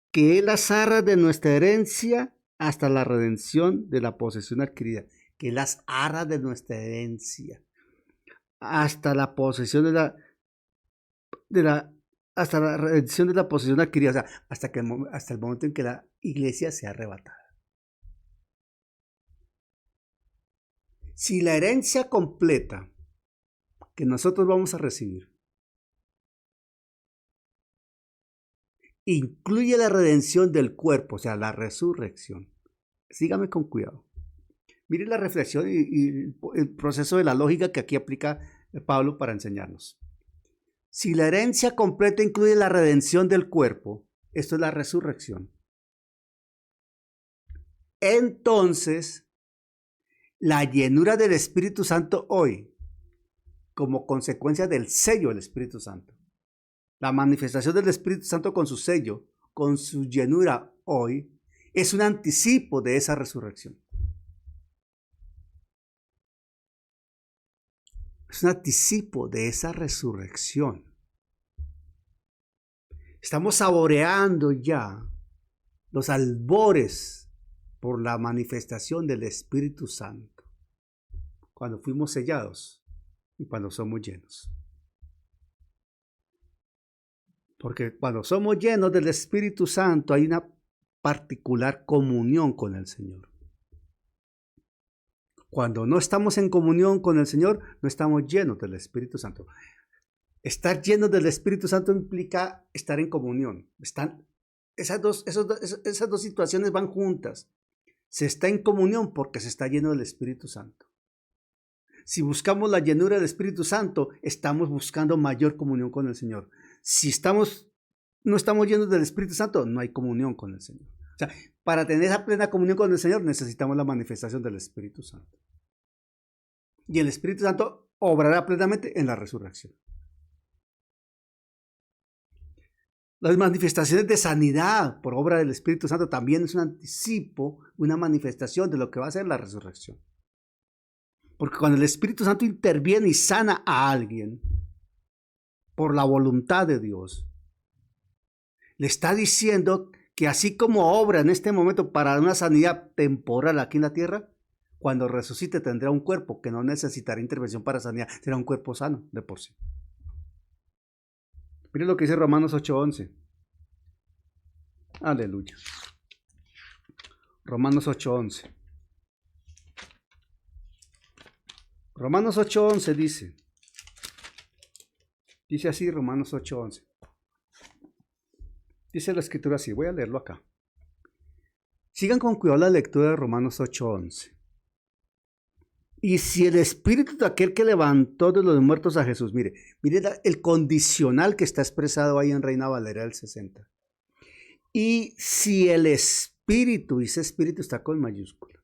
que es las arras de nuestra herencia hasta la redención de la posesión adquirida. Que es las arras de nuestra herencia hasta la posesión hasta la redención de la posesión adquirida, o sea, hasta el momento en que la iglesia sea arrebatada. Si la herencia completa que nosotros vamos a recibir incluye la redención del cuerpo, o sea, la resurrección, sígame con cuidado. Mire la reflexión y el proceso de la lógica que aquí aplica Pablo para enseñarnos. Si la herencia completa incluye la redención del cuerpo, esto es la resurrección, entonces la llenura del Espíritu Santo hoy, como consecuencia del sello del Espíritu Santo, la manifestación del Espíritu Santo con su sello, con su llenura hoy, es un anticipo de esa resurrección. Es un anticipo de esa resurrección. Estamos saboreando ya los albores por la manifestación del Espíritu Santo, cuando fuimos sellados y cuando somos llenos. Porque cuando somos llenos del Espíritu Santo hay una particular comunión con el Señor. Cuando no estamos en comunión con el Señor, no estamos llenos del Espíritu Santo. Estar llenos del Espíritu Santo implica estar en comunión, esas dos situaciones van juntas. Se está en comunión porque se está lleno del Espíritu Santo. Si buscamos la llenura del Espíritu Santo, estamos buscando mayor comunión con el Señor. Si no estamos llenos del Espíritu Santo, no hay comunión con el Señor. O sea, para tener esa plena comunión con el Señor, necesitamos la manifestación del Espíritu Santo. Y el Espíritu Santo obrará plenamente en la resurrección. Las manifestaciones de sanidad por obra del Espíritu Santo también es un anticipo, una manifestación de lo que va a ser la resurrección. Porque cuando el Espíritu Santo interviene y sana a alguien por la voluntad de Dios, le está diciendo que así como obra en este momento para una sanidad temporal aquí en la tierra, cuando resucite tendrá un cuerpo que no necesitará intervención para sanidad, será un cuerpo sano de por sí. Miren lo que dice Romanos 8:11. Aleluya. Romanos 8:11. Romanos 8:11 dice así Romanos 8:11. Dice la escritura así, voy a leerlo acá. Sigan con cuidado la lectura de Romanos 8:11. Y si el espíritu de aquel que levantó de los muertos a Jesús, mire el condicional que está expresado ahí en Reina Valera del 60. Y si el espíritu, y ese espíritu está con mayúscula.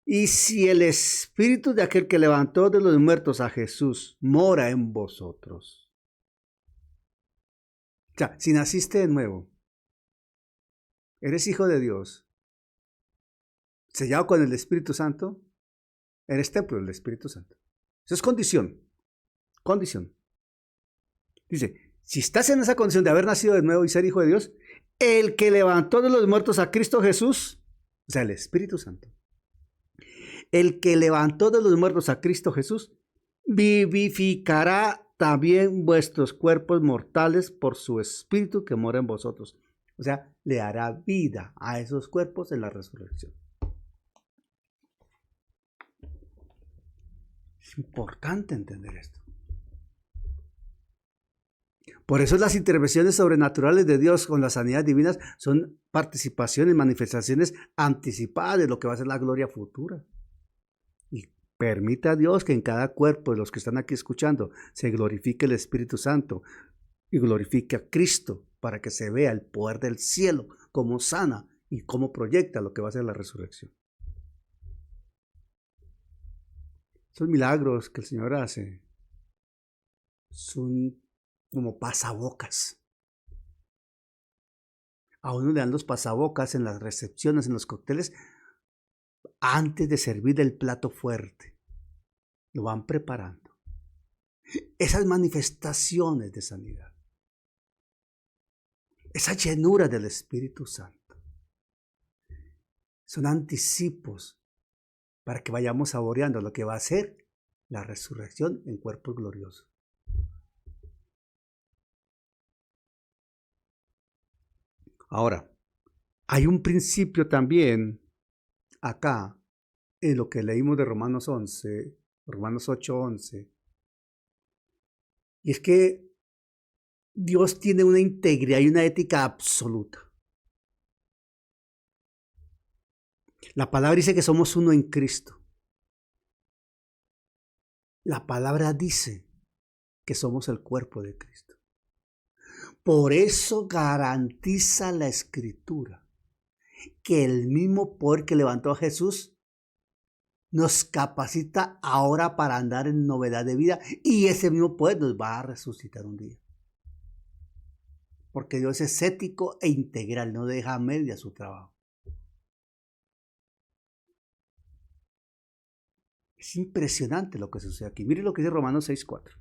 Y si el espíritu de aquel que levantó de los muertos a Jesús mora en vosotros. O sea, si naciste de nuevo, eres hijo de Dios, sellado con el Espíritu Santo, eres templo del Espíritu Santo. Eso es condición. Condición. Dice, si estás en esa condición de haber nacido de nuevo y ser hijo de Dios, el que levantó de los muertos a Cristo Jesús, o sea, el Espíritu Santo, el que levantó de los muertos a Cristo Jesús, vivificará también vuestros cuerpos mortales por su Espíritu que mora en vosotros. O sea, le hará vida a esos cuerpos en la resurrección. Es importante entender esto. Por eso las intervenciones sobrenaturales de Dios con las sanidades divinas son participaciones, manifestaciones anticipadas de lo que va a ser la gloria futura. Y permita a Dios que en cada cuerpo de los que están aquí escuchando se glorifique el Espíritu Santo y glorifique a Cristo para que se vea el poder del cielo, cómo sana y cómo proyecta lo que va a ser la resurrección. Esos milagros que el Señor hace son como pasabocas. A uno le dan los pasabocas en las recepciones, en los cócteles, antes de servir el plato fuerte. Lo van preparando. Esas manifestaciones de sanidad, esa llenura del Espíritu Santo, son anticipos para que vayamos saboreando lo que va a ser la resurrección en cuerpos gloriosos. Ahora, hay un principio también acá en lo que leímos de Romanos 8:11, y es que Dios tiene una integridad y una ética absoluta. La palabra dice que somos uno en Cristo. La palabra dice que somos el cuerpo de Cristo. Por eso garantiza la Escritura que el mismo poder que levantó a Jesús nos capacita ahora para andar en novedad de vida, y ese mismo poder nos va a resucitar un día. Porque Dios es ético e integral, no deja a media su trabajo. Es impresionante lo que sucede aquí. Miren lo que dice Romanos 6:4.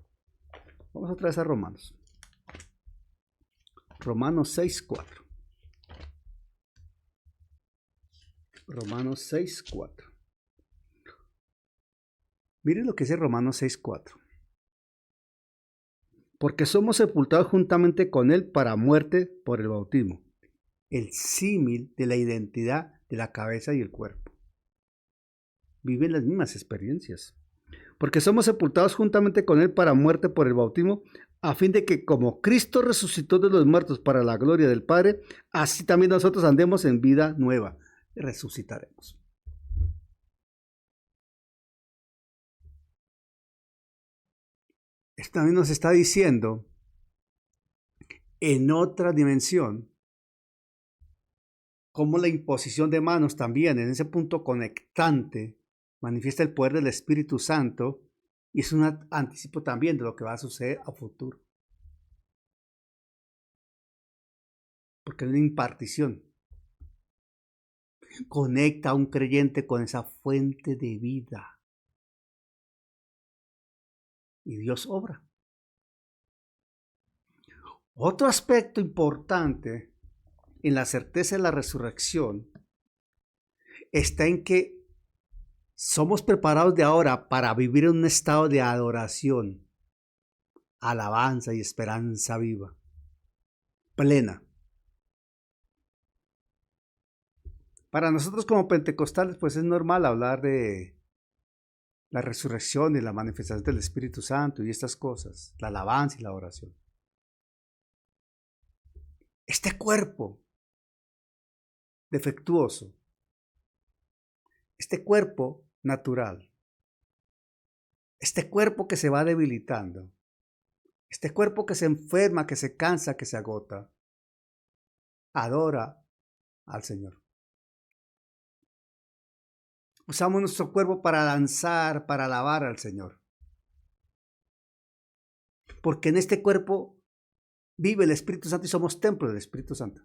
Vamos otra vez a Romanos. Romanos 6:4. Romanos 6:4. Miren lo que dice Romanos 6:4. Porque somos sepultados juntamente con Él para muerte por el bautismo. El símil de la identidad de la cabeza y el cuerpo. Viven las mismas experiencias. Porque somos sepultados juntamente con Él para muerte por el bautismo, a fin de que como Cristo resucitó de los muertos para la gloria del Padre, así también nosotros andemos en vida nueva. Resucitaremos. Esto también nos está diciendo, en otra dimensión, cómo la imposición de manos también, en ese punto conectante, manifiesta el poder del Espíritu Santo y es un anticipo también de lo que va a suceder a futuro. Porque es una impartición. Conecta a un creyente con esa fuente de vida. Y Dios obra. Otro aspecto importante en la certeza de la resurrección está en que somos preparados de ahora para vivir en un estado de adoración, alabanza y esperanza viva, plena. Para nosotros como pentecostales, pues es normal hablar de la resurrección y la manifestación del Espíritu Santo y estas cosas, la alabanza y la oración. Este cuerpo defectuoso, este cuerpo natural, este cuerpo que se va debilitando, este cuerpo que se enferma, que se cansa, que se agota, adora al Señor. Usamos nuestro cuerpo para danzar, para alabar al Señor. Porque en este cuerpo vive el Espíritu Santo y somos templo del Espíritu Santo.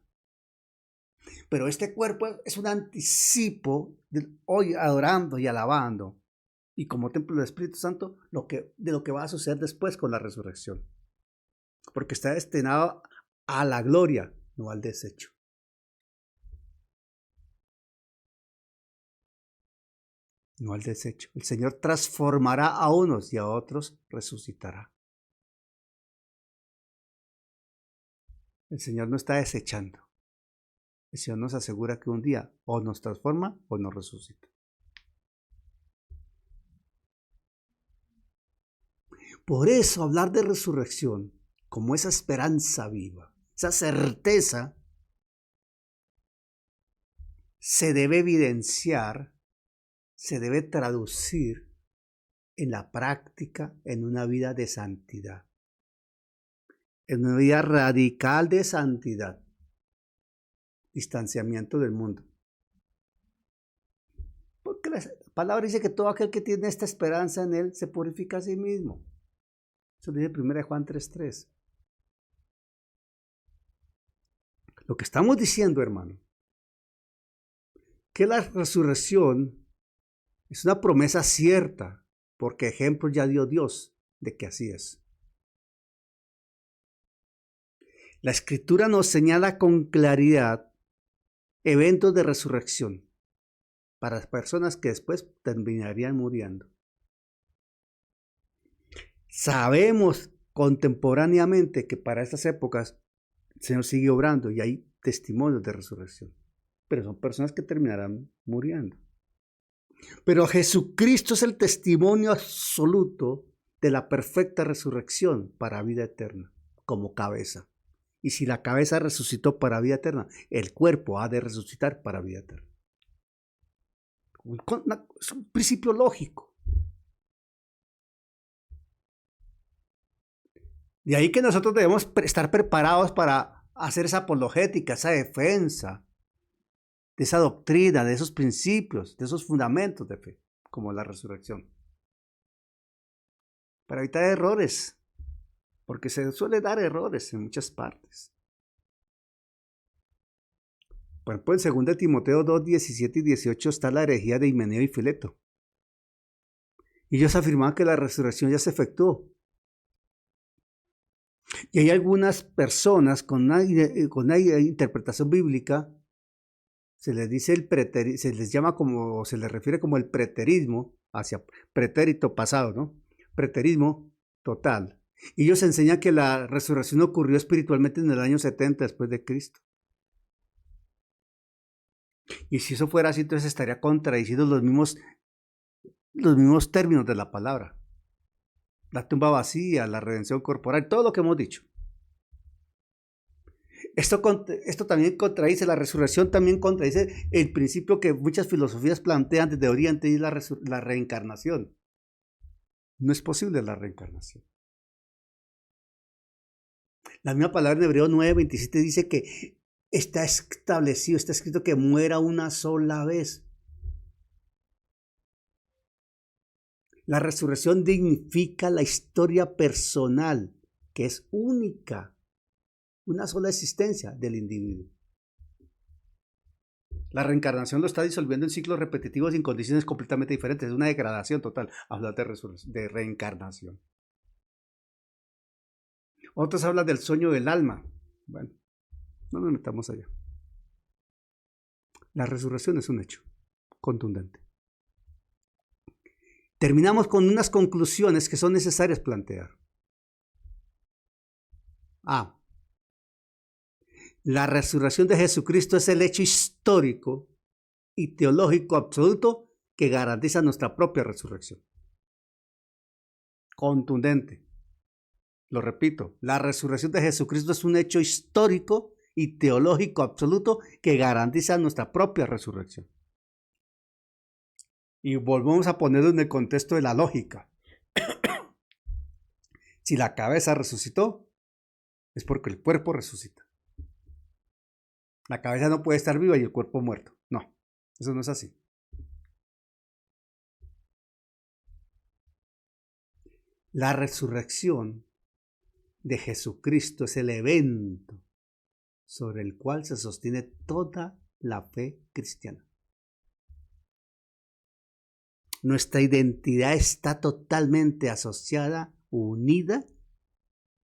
Pero este cuerpo es un anticipo de hoy adorando y alabando. Y como templo del Espíritu Santo, de lo que va a suceder después con la resurrección. Porque está destinado a la gloria, no al desecho. No al desecho. El Señor transformará a unos y a otros resucitará. El Señor no está desechando. El Señor nos asegura que un día o nos transforma o nos resucita. Por eso hablar de resurrección como esa esperanza viva, esa certeza, se debe evidenciar, se debe traducir en la práctica, en una vida de santidad, en una vida radical de santidad, distanciamiento del mundo. Porque la palabra dice que todo aquel que tiene esta esperanza en él se purifica a sí mismo. Eso lo dice 1 Juan 3:3. Lo que estamos diciendo, hermano, que la resurrección es una promesa cierta, porque ejemplo ya dio Dios de que así es. La Escritura nos señala con claridad eventos de resurrección para personas que después terminarían muriendo. Sabemos contemporáneamente que para estas épocas el Señor sigue obrando y hay testimonios de resurrección, pero son personas que terminarán muriendo. Pero Jesucristo es el testimonio absoluto de la perfecta resurrección para vida eterna, como cabeza. Y si la cabeza resucitó para vida eterna, el cuerpo ha de resucitar para vida eterna. Es un principio lógico. De ahí que nosotros debemos estar preparados para hacer esa apologética, esa defensa de esa doctrina, de esos principios, de esos fundamentos de fe, como la resurrección. Para evitar errores, porque se suele dar errores en muchas partes. Por ejemplo, en 2 Timoteo 2, 17 y 18 está la herejía de Himeneo y Fileto. Y ellos afirmaban que la resurrección ya se efectuó. Y hay algunas personas con una interpretación bíblica, se les dice se les llama como, se les refiere como el preterismo, hacia pretérito pasado, ¿no? Preterismo total. Y ellos enseñan que la resurrección ocurrió espiritualmente en el año 70 después de Cristo. Y si eso fuera así, entonces estaría contradiciendo los mismos términos de la palabra. la tumba vacía, la redención corporal, todo lo que hemos dicho. Esto también contradice, la resurrección también contradice el principio que muchas filosofías plantean desde Oriente y es la reencarnación. No es posible la reencarnación. La misma palabra en Hebreo 9:27 dice que está establecido, está escrito que muera una sola vez. La resurrección dignifica la historia personal, que es única, una sola existencia del individuo. La reencarnación lo está disolviendo en ciclos repetitivos en condiciones completamente diferentes. Es una degradación total hablar de reencarnación. Otros hablan del sueño del alma. Bueno, no nos metamos allá. La resurrección es un hecho contundente. Terminamos con unas conclusiones que son necesarias plantear. A. La resurrección de Jesucristo es el hecho histórico y teológico absoluto que garantiza nuestra propia resurrección. Contundente. Lo repito, la resurrección de Jesucristo es un hecho histórico y teológico absoluto que garantiza nuestra propia resurrección. Y volvemos a ponerlo en el contexto de la lógica. Si la cabeza resucitó, es porque el cuerpo resucita. La cabeza no puede estar viva y el cuerpo muerto. No, eso no es así. La resurrección de Jesucristo es el evento sobre el cual se sostiene toda la fe cristiana. Nuestra identidad está totalmente asociada, unida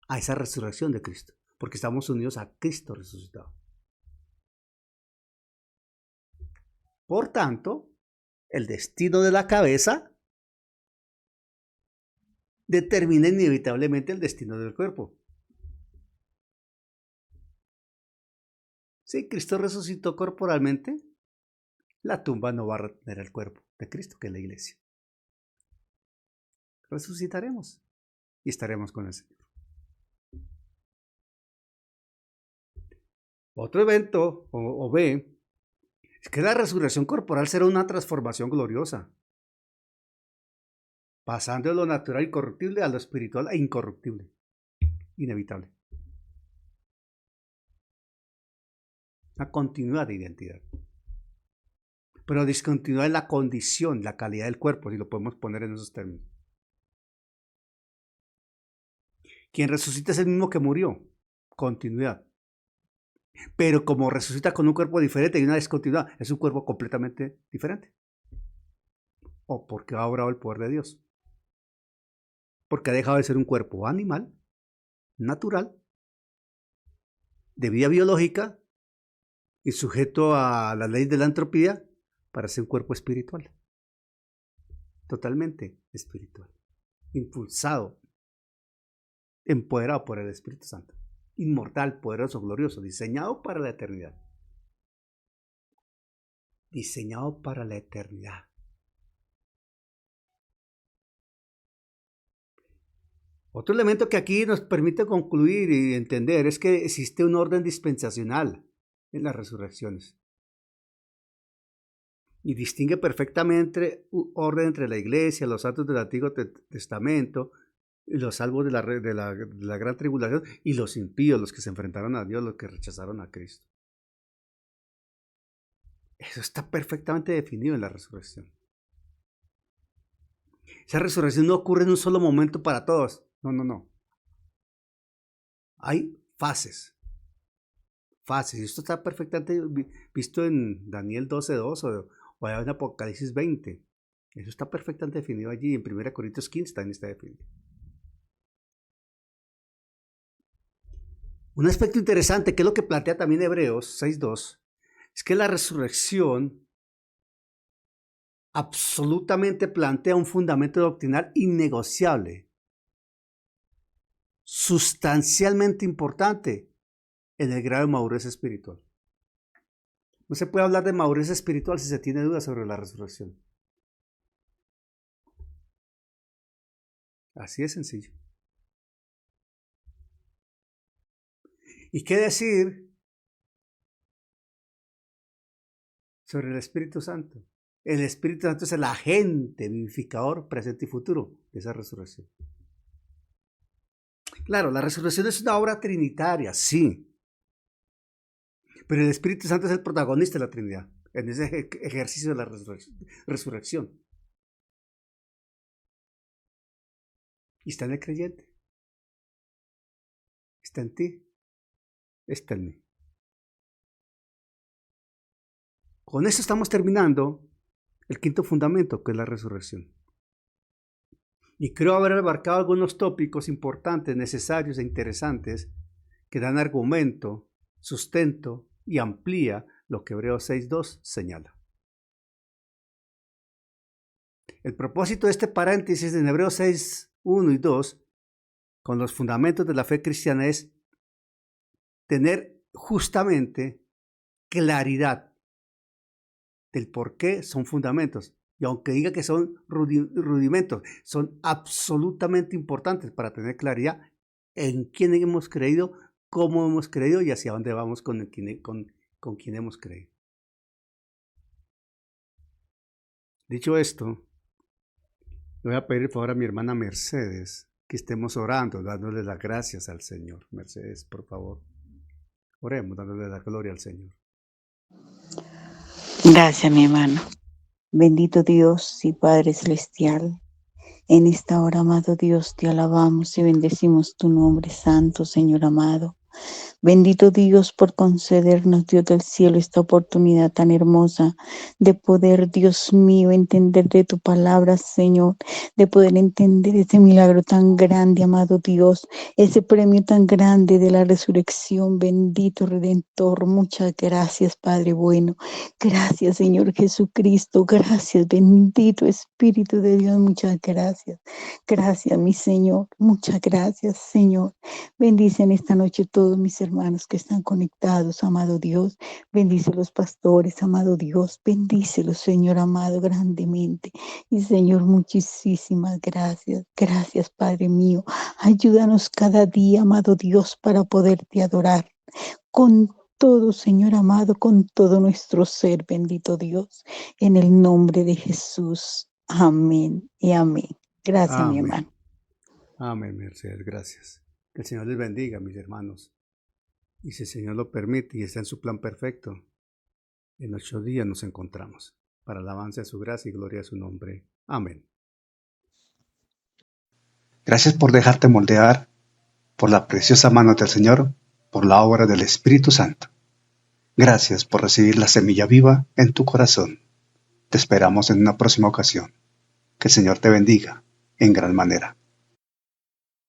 a esa resurrección de Cristo, porque estamos unidos a Cristo resucitado. Por tanto, el destino de la cabeza determina inevitablemente el destino del cuerpo. Si Cristo resucitó corporalmente, la tumba no va a retener el cuerpo de Cristo, que es la iglesia. Resucitaremos y estaremos con el Señor. Otro evento, o B, es que la resurrección corporal será una transformación gloriosa, pasando de lo natural incorruptible a lo espiritual e incorruptible, inevitable. Una continuidad de identidad. Pero discontinuidad en la condición, la calidad del cuerpo, si lo podemos poner en esos términos. Quien resucita es el mismo que murió, continuidad. Pero como resucita con un cuerpo diferente y una discontinuidad, es un cuerpo completamente diferente. ¿O porque ha obrado el poder de Dios? Porque ha dejado de ser un cuerpo animal, natural, de vida biológica y sujeto a la ley de la entropía para ser un cuerpo espiritual. Totalmente espiritual. Impulsado, empoderado por el Espíritu Santo. Inmortal, poderoso, glorioso, diseñado para la eternidad. Diseñado para la eternidad. Otro elemento que aquí nos permite concluir y entender es que existe un orden dispensacional en las resurrecciones. Y distingue perfectamente un orden entre la iglesia, los santos del Antiguo Testamento, y los salvos de la gran tribulación y los impíos, los que se enfrentaron a Dios, los que rechazaron a Cristo. Eso está perfectamente definido en la resurrección. Esa resurrección no ocurre en un solo momento para todos. No. Hay fases. Fases. Y esto está perfectamente visto en Daniel 12:2 o en Apocalipsis 20. Eso está perfectamente definido allí. En 1 Corintios 15 también está definido. Un aspecto interesante, que es lo que plantea también Hebreos 6:2, es que la resurrección absolutamente plantea un fundamento doctrinal innegociable, sustancialmente importante en el grado de madurez espiritual. No se puede hablar de madurez espiritual si se tiene dudas sobre la resurrección. Así de sencillo. ¿Y qué decir sobre el Espíritu Santo? El Espíritu Santo es el agente vivificador, presente y futuro de esa resurrección. Claro, la resurrección es una obra trinitaria, sí. Pero el Espíritu Santo es el protagonista de la Trinidad, en ese ejercicio de la resurrección. Y está en el creyente. Está en ti. Está en mí. Con eso estamos terminando el quinto fundamento, que es la resurrección. Y creo haber abarcado algunos tópicos importantes, necesarios e interesantes que dan argumento, sustento y amplía lo que Hebreos 6.2 señala. El propósito de este paréntesis en Hebreos 6.1 y 2 con los fundamentos de la fe cristiana es tener justamente claridad del por qué son fundamentos. Y aunque diga que son rudimentos, son absolutamente importantes para tener claridad en quién hemos creído, cómo hemos creído y hacia dónde vamos con quien hemos creído. Dicho esto, le voy a pedir el favor a mi hermana Mercedes que estemos orando, dándole las gracias al Señor. Mercedes, por favor, oremos dándole la gloria al Señor. Gracias, mi hermano. Bendito Dios y Padre Celestial, en esta hora, amado Dios, te alabamos y bendecimos tu nombre santo, Señor amado. Bendito Dios por concedernos, Dios del cielo, esta oportunidad tan hermosa de poder, Dios mío, entender de tu palabra, Señor, de poder entender ese milagro tan grande, amado Dios, ese premio tan grande de la resurrección, bendito Redentor. Muchas gracias, Padre bueno. Gracias, Señor Jesucristo. Gracias, bendito Espíritu de Dios. Muchas gracias. Gracias, mi Señor. Muchas gracias, Señor. Bendice en esta noche todos mis hermanos que están conectados, amado Dios. Bendice los pastores, amado Dios. Bendícelos, Señor amado, grandemente. Y Señor, muchísimas gracias. Gracias, Padre mío. Ayúdanos cada día, amado Dios, para poderte adorar con todo, Señor amado, con todo nuestro ser, bendito Dios. En el nombre de Jesús. Amén y amén. Gracias, Amén. mi hermano. Amén, Mercedes, gracias. Que el Señor les bendiga, mis hermanos. Y si el Señor lo permite y está en su plan perfecto, en 8 días nos encontramos para alabanza de su gracia y gloria a su nombre. Amén. Gracias por dejarte moldear por la preciosa mano del Señor, por la obra del Espíritu Santo. Gracias por recibir la semilla viva en tu corazón. Te esperamos en una próxima ocasión. Que el Señor te bendiga en gran manera.